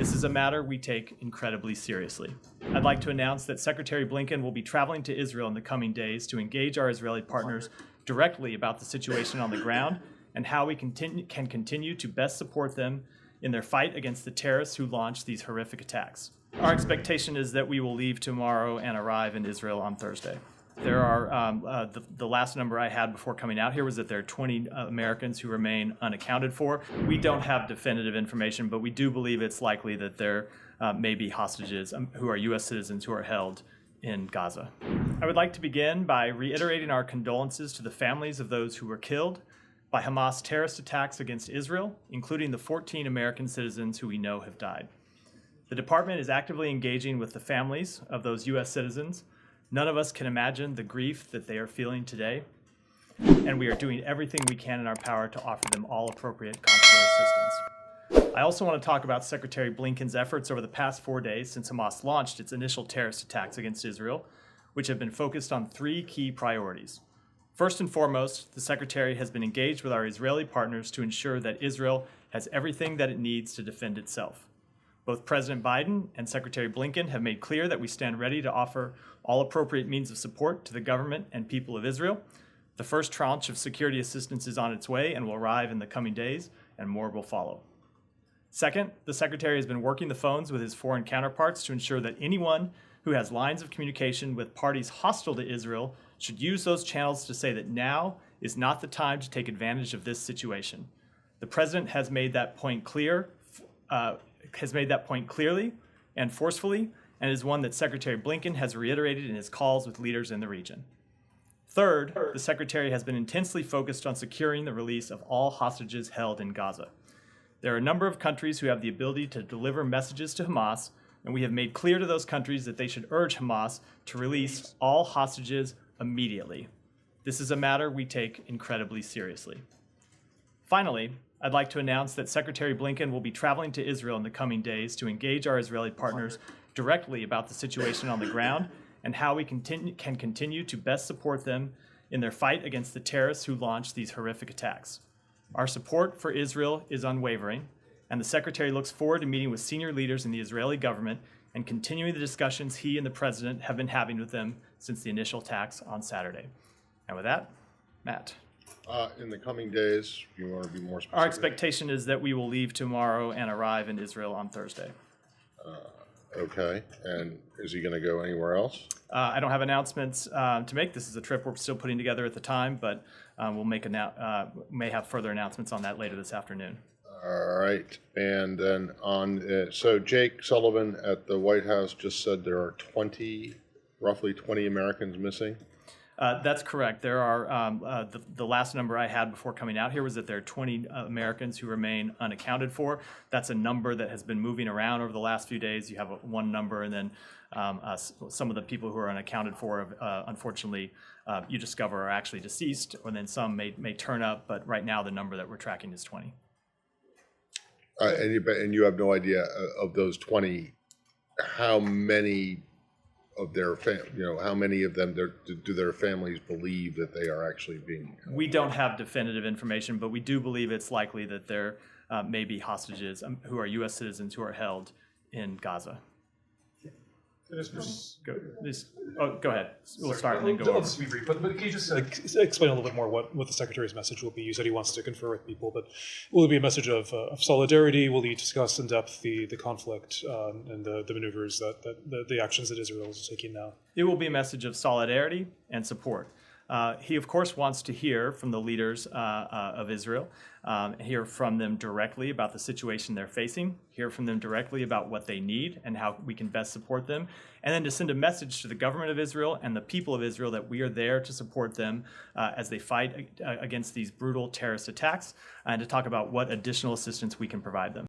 This is a matter we take incredibly seriously. I'd like to announce that Secretary Blinken will be traveling to Israel in the coming days to engage our Israeli partners directly about the situation on the ground and how we can continue to best support them in their fight against the terrorists who launched these horrific attacks. Our expectation is that we will leave tomorrow and arrive in Israel on Thursday. There are, the last number I had before coming out here was that there are 20 Americans who remain unaccounted for. We don't have definitive information, but we do believe it's likely that there may be hostages who are U.S. citizens who are held in Gaza. I would like to begin by reiterating our condolences to the families of those who were killed by Hamas terrorist attacks against Israel, including the 14 American citizens who we know have died. The department is actively engaging with the families of those U.S. citizens. None of us can imagine the grief that they are feeling today, and we are doing everything we can in our power to offer them all appropriate consular assistance. I also want to talk about Secretary Blinken's efforts over the past 4 days since Hamas launched its initial terrorist attacks against Israel, which have been focused on 3 key priorities. First and foremost, the Secretary has been engaged with our Israeli partners to ensure that Israel has everything that it needs to defend itself. Both President Biden and Secretary Blinken have made clear that we stand ready to offer all appropriate means of support to the government and people of Israel. The first tranche of security assistance is on its way and will arrive in the coming days, and more will follow. Second, the Secretary has been working the phones with his foreign counterparts to ensure that anyone who has lines of communication with parties hostile to Israel should use those channels to say that now is not the time to take advantage of this situation. The President has made that point clearly and forcefully, and is one that Secretary Blinken has reiterated in his calls with leaders in the region. Third, the Secretary has been intensely focused on securing the release of all hostages held in Gaza. There are a number of countries who have the ability to deliver messages to Hamas, and we have made clear to those countries that they should urge Hamas to release all hostages immediately. This is a matter we take incredibly seriously. Finally, I'd like to announce that Secretary Blinken will be traveling to Israel in the coming days to engage our Israeli partners directly about the situation on the ground and how we can continue to best support them in their fight against the terrorists who launched these horrific attacks. Our support for Israel is unwavering, and the Secretary looks forward to meeting with senior leaders in the Israeli government and continuing the discussions he and the President have been having with them since the initial attacks on Saturday. And with that, Matt. In the coming days, you want to be more specific? Our expectation is that we will leave tomorrow and arrive in Israel on Thursday. Okay, and is he going to go anywhere else? I don't have announcements to make. This is a trip we're still putting together at the time, but we'll may have further announcements on that later this afternoon. All right, and then so Jake Sullivan at the White House just said there are roughly 20 Americans missing. That's correct. There are, the last number I had before coming out here was that there are 20 Americans who remain unaccounted for. That's a number that has been moving around over the last few days. You have one number, and then some of the people who are unaccounted for, unfortunately, you discover are actually deceased, and then some may turn up, but right now the number that we're tracking is 20. And you have no idea of those 20, how many of their how many of them do their families believe that they are actually being held? We don't have definitive information, but we do believe it's likely that there may be hostages who are U.S. citizens who are held in Gaza. Go ahead. We'll start and then go over. I'll just be brief, but can you just explain a little bit more what the Secretary's message will be? You said he wants to confer with people, but will it be a message of solidarity? Will he discuss in depth the conflict and the maneuvers the actions that Israel is taking now? It will be a message of solidarity and support. He, of course, wants to hear from the leaders of Israel, hear from them directly about the situation they're facing, hear from them directly about what they need and how we can best support them, and then to send a message to the government of Israel and the people of Israel that we are there to support them as they fight against these brutal terrorist attacks, and to talk about what additional assistance we can provide them.